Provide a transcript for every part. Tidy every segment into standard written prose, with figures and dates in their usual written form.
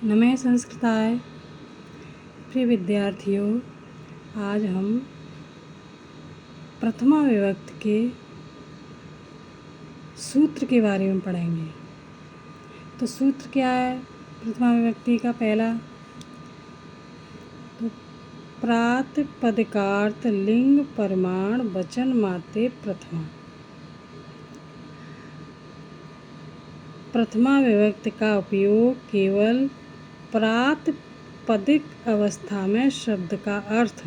नमः संस्कृताय। प्रिय विद्यार्थियों, आज हम प्रथमा विभक्ति के सूत्र के बारे में पढ़ेंगे। तो सूत्र क्या है प्रथमा विभक्ति का? पहला तो प्रातिपदिकार्थ लिंग प्रमाण वचन मात्रे प्रथमा। प्रथमा विभक्ति का उपयोग केवल प्रातिपदिक अवस्था में शब्द का अर्थ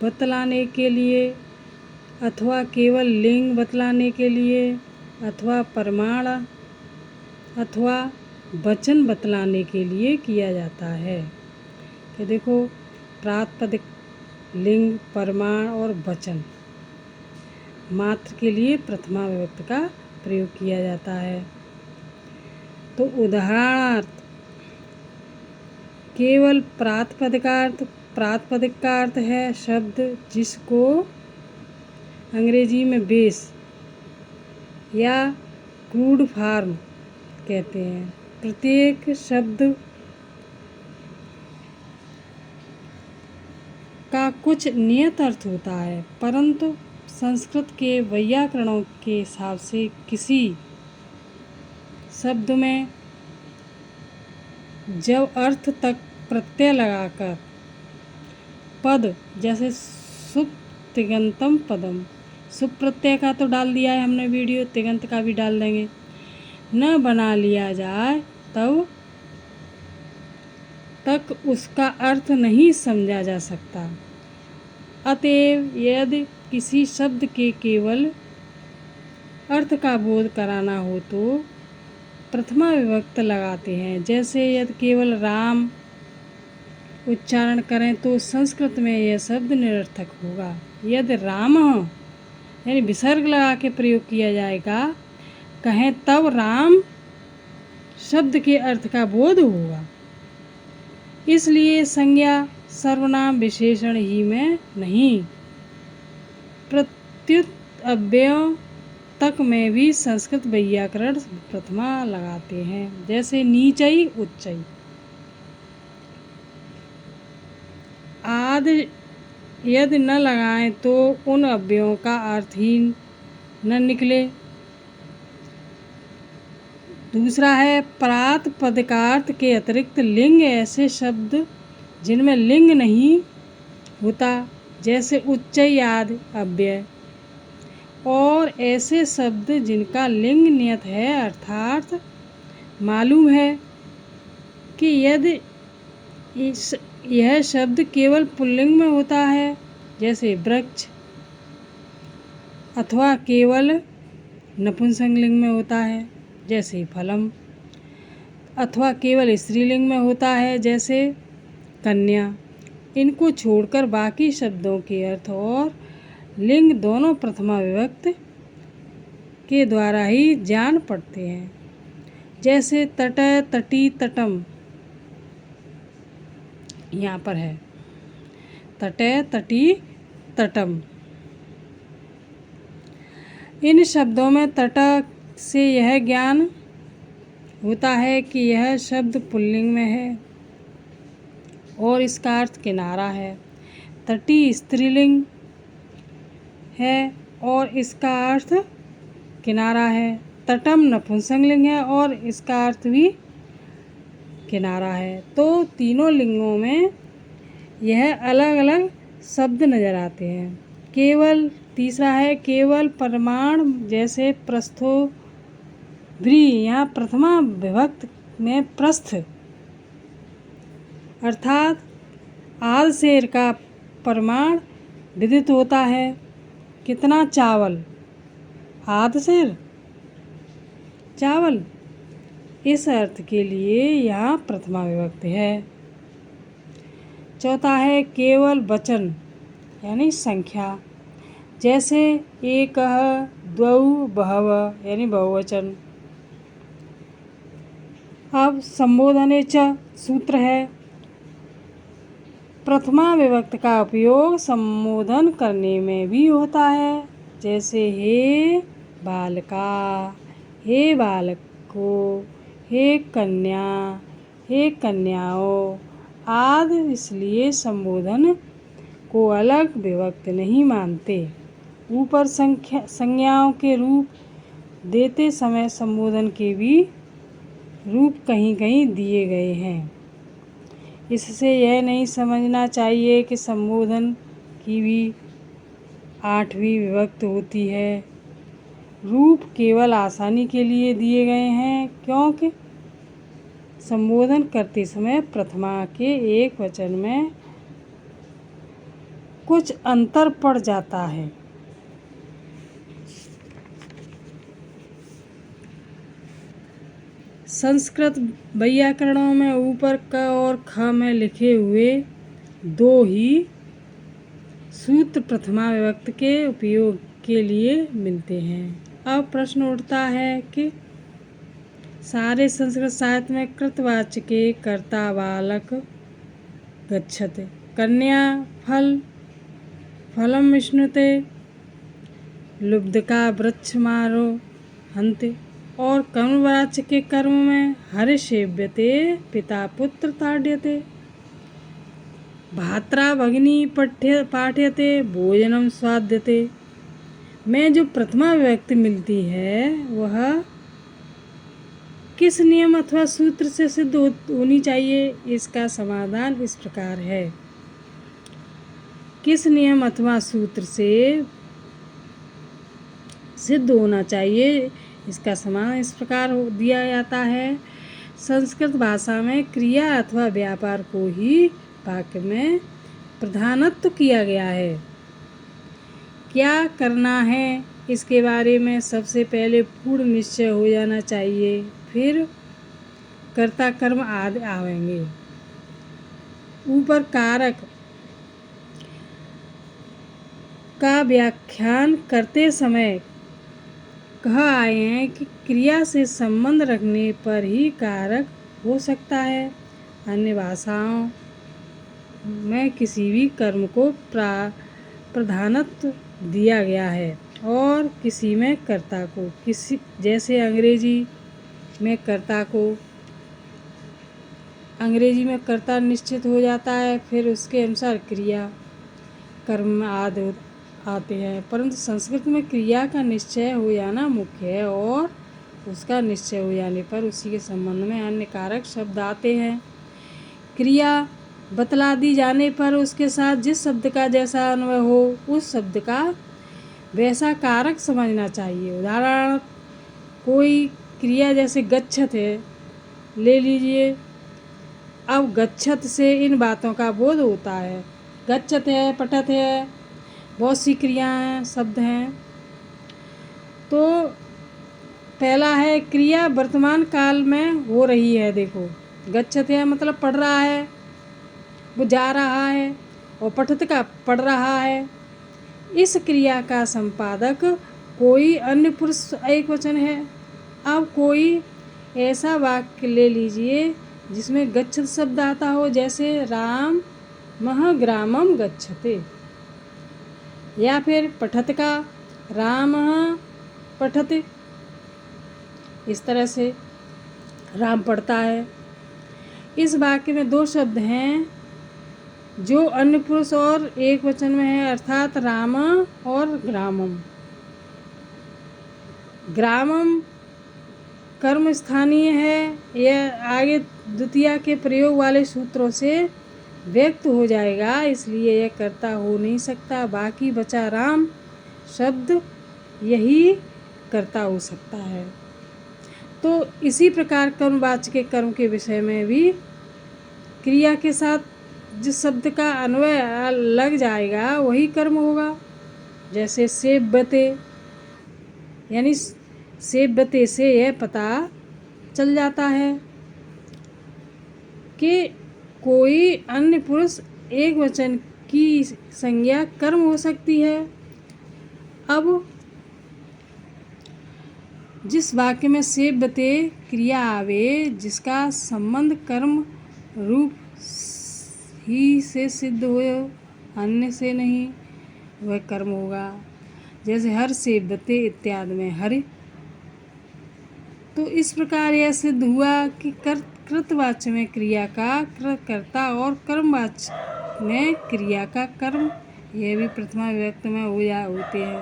बतलाने के लिए अथवा केवल लिंग बतलाने के लिए अथवा प्रमाण अथवा वचन बतलाने के लिए किया जाता है। कि देखो, प्रातिपदिक, लिंग, प्रमाण और वचन मात्र के लिए प्रथमा विभक्ति का प्रयोग किया जाता है। तो उदाहरणार्थ केवल प्रातिपदिकार्थ, प्रातिपदिक का अर्थ है शब्द जिसको अंग्रेजी में बेस या क्रूड फॉर्म कहते हैं। प्रत्येक शब्द का कुछ नियत अर्थ होता है, परंतु संस्कृत के वैयाकरणों के हिसाब से किसी शब्द में जब अर्थ तक प्रत्यय लगाकर पद, जैसे सुप तिङन्तम पदम, सुप प्रत्यय का तो डाल दिया है हमने वीडियो, तिङन्त का भी डाल देंगे, न बना लिया जाए तब तक उसका अर्थ नहीं समझा जा सकता। अतएव यदि किसी शब्द के केवल अर्थ का बोध कराना हो तो प्रथमा विभक्त लगाते हैं। जैसे यदि केवल राम उच्चारण करें तो संस्कृत में यह शब्द निरर्थक होगा। यदि राम यानी विसर्ग लगा के प्रयोग किया जाएगा कहें तब राम शब्द के अर्थ का बोध होगा। इसलिए संज्ञा सर्वनाम विशेषण ही में नहीं, प्रत्युत अव्ययों तक में भी संस्कृत वैयाकरण प्रथमा लगाते हैं। जैसे नीचई उच्चई आदि यदि न लगाएं तो उन अव्ययों का अर्थ ही न निकले। दूसरा है प्रातिपदिकार्थ के अतिरिक्त लिंग, ऐसे शब्द जिनमें लिंग नहीं होता, जैसे उच्चई आदि अव्यय, और ऐसे शब्द जिनका लिंग नियत है, अर्थात मालूम है कि यदि यह शब्द केवल पुल्लिंग में होता है, जैसे वृक्ष, अथवा केवल नपुंसकलिंग में होता है, जैसे फलम, अथवा केवल स्त्रीलिंग में होता है, जैसे कन्या। इनको छोड़कर बाकी शब्दों के अर्थ और लिंग दोनों प्रथमा विभक्त के द्वारा ही जान पड़ते हैं। जैसे तट, तटी, तटम, यहाँ पर है तट, तटी, तटम। इन शब्दों में तट से यह ज्ञान होता है कि यह शब्द पुल्लिंग में है और इसका अर्थ किनारा है। तटी स्त्रीलिंग है और इसका अर्थ किनारा है। तटम नपुंसकलिंग है और इसका अर्थ भी किनारा है। तो तीनों लिंगों में यह अलग अलग शब्द नजर आते हैं। केवल तीसरा है केवल प्रमाण, जैसे प्रस्थो व्री, यहाँ प्रथमा विभक्त में प्रस्थ अर्थात आध शेर का प्रमाण विदित होता है। कितना? चावल, आध शेर चावल, इस अर्थ के लिए यहाँ प्रथमा विभक्ति है। चौथा है केवल वचन यानी संख्या, जैसे एकः, द्वौ, बहवः यानी बहुवचन। अब संबोधने च सूत्र है। प्रथमा विभक्त का उपयोग संबोधन करने में भी होता है। जैसे हे बालका, हे बालको, हे कन्या, हे कन्याओं आदि इसलिए संबोधन को अलग विभक्त नहीं मानते। ऊपर संज्ञाओं के रूप देते समय संबोधन के भी रूप कहीं कहीं दिए गए हैं। इससे यह नहीं समझना चाहिए कि संबोधन की भी 8वीं विभक्त होती है। रूप केवल आसानी के लिए दिए गए हैं, क्योंकि संबोधन करते समय प्रथमा के एक वचन में कुछ अंतर पड़ जाता है। संस्कृत वैयाकरणों में ऊपर क और ख में लिखे हुए 2 ही सूत्र प्रथमा विभक्त के उपयोग के लिए मिलते हैं। अब प्रश्न उठता है कि सारे संस्कृत साहित्य में कृतवाच्य के कर्ता बालक गच्छते, कन्या फलम विष्णुते, लुब्धका वृक्षमारोहन्ते और कर्मवाच्य के कर्म में हरि सेव्यते, पिता पुत्र ताड्यते, भात्रा भगिनी पाठ्यते, भोजनम स्वाद्यते में जो प्रथमा विभक्ति मिलती है वह किस नियम अथवा सूत्र से सिद्ध होनी चाहिए? इसका समाधान इस प्रकार है। किस नियम अथवा सूत्र से सिद्ध होना चाहिए? इसका समाधान इस प्रकार दिया जाता है। संस्कृत भाषा में क्रिया अथवा व्यापार को ही वाक्य में प्रधानत्व किया गया है। क्या करना है इसके बारे में सबसे पहले पूर्ण निश्चय हो जाना चाहिए, फिर कर्ता कर्म आदि आवेंगे। ऊपर कारक का व्याख्यान करते समय कह आए हैं कि क्रिया से संबंध रखने पर ही कारक हो सकता है। अन्य भाषाओं में किसी भी कर्म को प्रधानत्व दिया गया है और किसी में कर्ता को, जैसे अंग्रेजी में कर्ता निश्चित हो जाता है, फिर उसके अनुसार क्रिया कर्म आदि आते हैं। परंतु संस्कृत में क्रिया का निश्चय हो जाना मुख्य है और उसका निश्चय हो जाने पर उसी के संबंध में अन्य कारक शब्द आते हैं। क्रिया बतला दी जाने पर उसके साथ जिस शब्द का जैसा अन्वय हो उस शब्द का वैसा कारक समझना चाहिए। उदाहरण कोई क्रिया जैसे गच्छत है, ले लीजिए। अब गच्छत से इन बातों का बोध होता है। गच्छत है, पठत है, बहुत सी क्रियाएं शब्द हैं। तो पहला है क्रिया वर्तमान काल में हो रही है। देखो गच्छत है मतलब पढ़ रहा है, वो जा रहा है, और पठत का पढ़ रहा है। इस क्रिया का संपादक कोई अन्य पुरुष एक वचन है। अब कोई ऐसा वाक्य ले लीजिए जिसमें गच्छत शब्द आता हो, जैसे राम मह ग्रामम गच्छते, या फिर पठत का राम पठते। इस तरह से राम पढ़ता है। इस वाक्य में 2 शब्द हैं जो अन्य पुरुष और एक वचन में है, अर्थात राम और ग्रामम। ग्रामम कर्म स्थानीय है, यह आगे द्वितीया के प्रयोग वाले सूत्रों से व्यक्त हो जाएगा, इसलिए यह कर्ता हो नहीं सकता। बाकी बचा राम शब्द, यही कर्ता हो सकता है। तो इसी प्रकार कर्मवाच्य के कर्म के विषय में भी क्रिया के साथ जिस शब्द का अन्वय लग जाएगा वही कर्म होगा। जैसे सेव्यते, यानी सेव्यते से यह पता चल जाता है कि कोई अन्य पुरुष एक वचन की संज्ञा कर्म हो सकती है। अब जिस वाक्य में सेव्यते क्रिया आवे, जिसका संबंध कर्म रूप ही से सिद्ध हो, अन्य से नहीं, वह कर्म होगा। जैसे हर सेव्यते इत्यादि में हरि। तो इस प्रकार यह सिद्ध हुआ कि कृतवाच्य में क्रिया का कर्ता और कर्मवाच्य में क्रिया का कर्म, यह भी प्रथमा विभक्ति में होते हैं।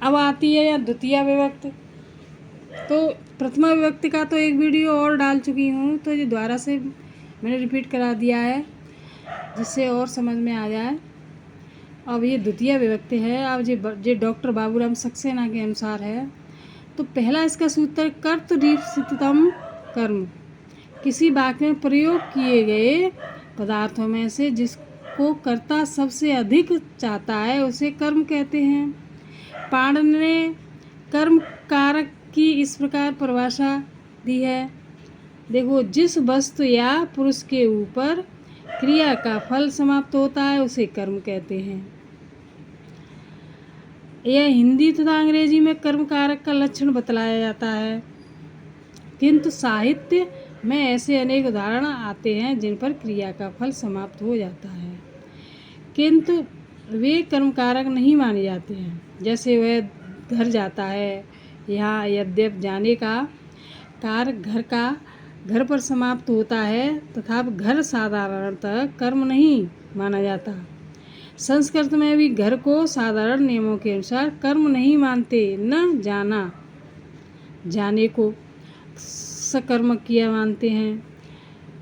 अब आती है या द्वितीय विभक्ति। तो प्रथमा विभक्ति का तो एक वीडियो और डाल चुकी हूँ, तो ये दोबारा से मैंने रिपीट करा दिया है जिससे और समझ में आ जाए। अब ये द्वितीय विभक्ति है। अब ये डॉक्टर बाबूराम सक्सेना के अनुसार है। तो पहला इसका सूत्र कर्तरीप्सितम कर्म, किसी वाक्य में प्रयोग किए गए पदार्थों में से जिसको कर्ता सबसे अधिक चाहता है उसे कर्म कहते हैं। पाणिनि ने कर्म कारक की इस प्रकार परिभाषा दी है, देखो, जिस वस्तु या पुरुष के ऊपर क्रिया का फल समाप्त होता है उसे कर्म कहते हैं। यह हिंदी तथा अंग्रेजी में कर्म कारक का लक्षण बतलाया जाता है, किंतु साहित्य में ऐसे अनेक उदाहरण आते हैं जिन पर क्रिया का फल समाप्त हो जाता है किंतु वे कर्म कारक नहीं माने जाते हैं। जैसे वह घर जाता है, यहाँ यद्यप जाने का कार्य घर पर समाप्त होता है तथा घर साधारणतः कर्म नहीं माना जाता। संस्कृत में भी घर को साधारण नियमों के अनुसार कर्म नहीं मानते, न जाने को सकर्मक क्रिया मानते हैं,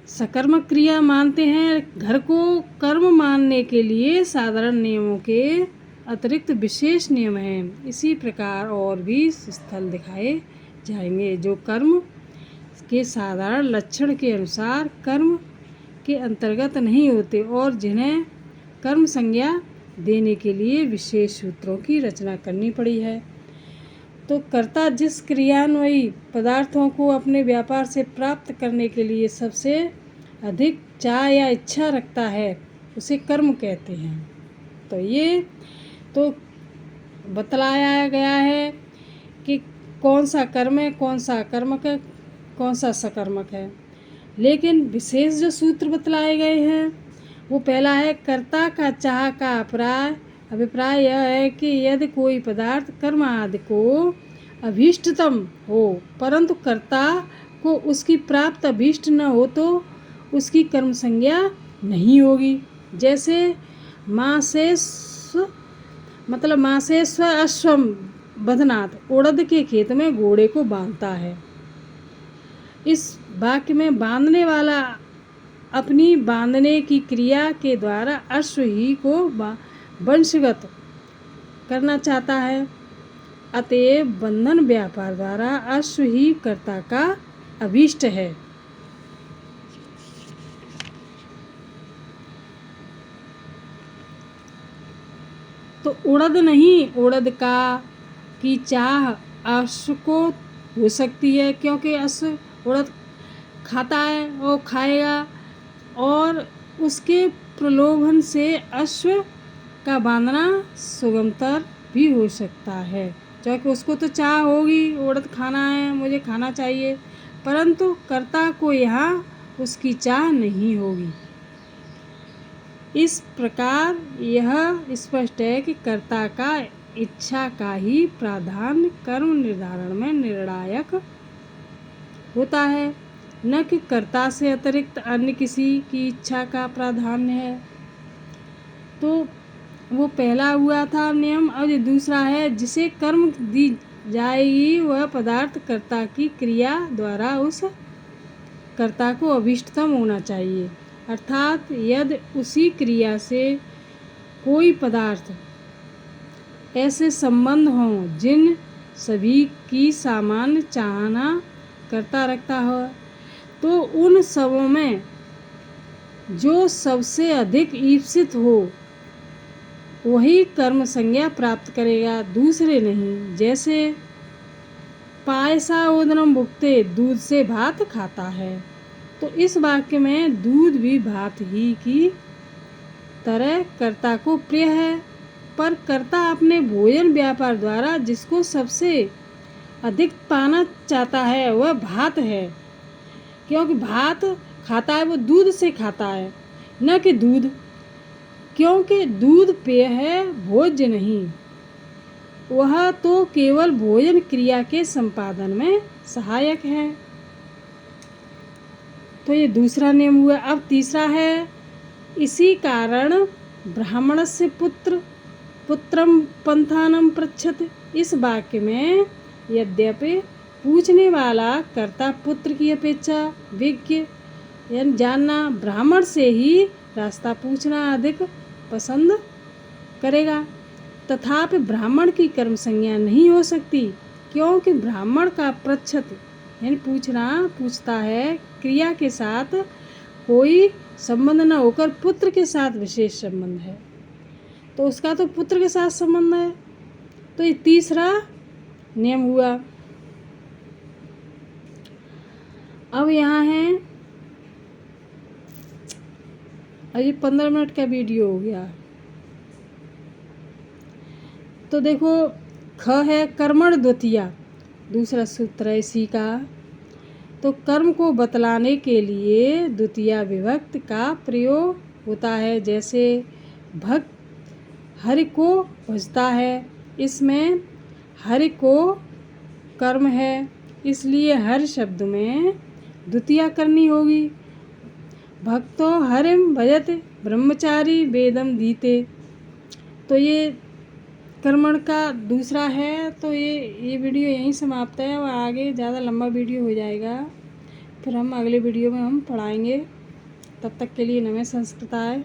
सकर्मक क्रिया मानते हैं। घर को कर्म मानने के लिए साधारण नियमों के अतिरिक्त विशेष नियम हैं। इसी प्रकार और भी स्थल दिखाए जाएंगे जो कर्म के साधारण लक्षण के अनुसार कर्म के अंतर्गत नहीं होते और जिन्हें कर्म संज्ञा देने के लिए विशेष सूत्रों की रचना करनी पड़ी है। तो कर्ता जिस क्रियान्वयी पदार्थों को अपने व्यापार से प्राप्त करने के लिए सबसे अधिक चाह या इच्छा रखता है उसे कर्म कहते हैं। तो ये तो बतलाया गया है कि कौन सा कर्म है, कौन सा कर्मक है, कौन सा सकर्मक है। लेकिन विशेष जो सूत्र बतलाए गए हैं वो पहला है, कर्ता का चाह का अभिप्राय यह है कि यदि कोई पदार्थ कर्म आदि को अभीष्टतम हो परंतु कर्ता को उसकी प्राप्त अभीष्ट न हो तो उसकी कर्म संज्ञा नहीं होगी। जैसे माँ से स्व अश्वम बधनात्, उड़द के खेत में घोड़े को बांधता है। इस वाक्य में बांधने वाला अपनी बांधने की क्रिया के द्वारा अश्व ही को वंशगत करना चाहता है, अतएव बंधन व्यापार द्वारा अश्व ही कर्ता का अभीष्ट है। तो उड़द नहीं, उड़द की चाह अश्व को हो सकती है क्योंकि अश्व उड़द खाता है और खाएगा, और उसके प्रलोभन से अश्व का बांधना सुगमतर भी हो सकता है क्योंकि उसको तो चाह होगी, उड़द खाना है, मुझे खाना चाहिए, परंतु कर्ता को यहाँ उसकी चाह नहीं होगी। इस प्रकार यह स्पष्ट है कि कर्ता का इच्छा का ही प्राधान्य कर्म निर्धारण में निर्णायक होता है, न कि कर्ता से अतिरिक्त अन्य किसी की इच्छा का प्राधान्य है। तो वो पहला हुआ था नियम। अब ये दूसरा है, जिसे कर्म दी जाएगी वह पदार्थ कर्ता की क्रिया द्वारा उस कर्ता को अभीष्टतम होना चाहिए, अर्थात यदि उसी क्रिया से कोई पदार्थ ऐसे संबंध हों जिन सभी की सामान्य चाहना कर्ता रखता हो तो उन सबों में जो सबसे अधिक ईप्सित हो वही कर्म संज्ञा प्राप्त करेगा, दूसरे नहीं। जैसे पायसा ओदनम भुक्ते, दूध से भात खाता है, तो इस वाक्य में दूध भी भात ही की तरह कर्ता को प्रिय है, पर कर्ता अपने भोजन व्यापार द्वारा जिसको सबसे अधिक पाना चाहता है वह भात है, क्योंकि भात खाता है वो दूध से खाता है, न कि दूध, क्योंकि दूध पेय है, भोज्य नहीं। वह तो केवल भोजन क्रिया के संपादन में सहायक है। तो ये दूसरा नियम हुआ। अब तीसरा है, इसी कारण ब्राह्मणस्य पुत्रम पंथानम पृच्छत। इस वाक्य में यद्यपि पूछने वाला कर्ता पुत्र की अपेक्षा विज्ञ यानी जानना ब्राह्मण से ही रास्ता पूछना अधिक पसंद करेगा, तथापि ब्राह्मण की कर्म संज्ञा नहीं हो सकती, क्योंकि ब्राह्मण का पृच्छत यानी पूछता है क्रिया के साथ कोई संबंध न होकर पुत्र के साथ विशेष संबंध है, तो उसका तो पुत्र के साथ संबंध है। तो ये तीसरा नियम हुआ। अब यहाँ है, अब ये 15 मिनट का वीडियो हो गया। तो देखो, ख है कर्मण द्वितीया, दूसरा सूत्र है इसी का। तो कर्म को बतलाने के लिए द्वितीया विभक्ति का प्रयोग होता है। जैसे भक्त हरि को भजता है, इसमें हरि को कर्म है, इसलिए हर शब्द में द्वितीया करनी होगी। भक्तो हरिम भजत ब्रह्मचारी वेदम दीते, तो ये कर्मण का दूसरा है। तो ये वीडियो यहीं समाप्त है और आगे ज़्यादा लंबा वीडियो हो जाएगा, फिर हम अगले वीडियो में हम पढ़ाएंगे। तब तक के लिए नमः संस्कृताय।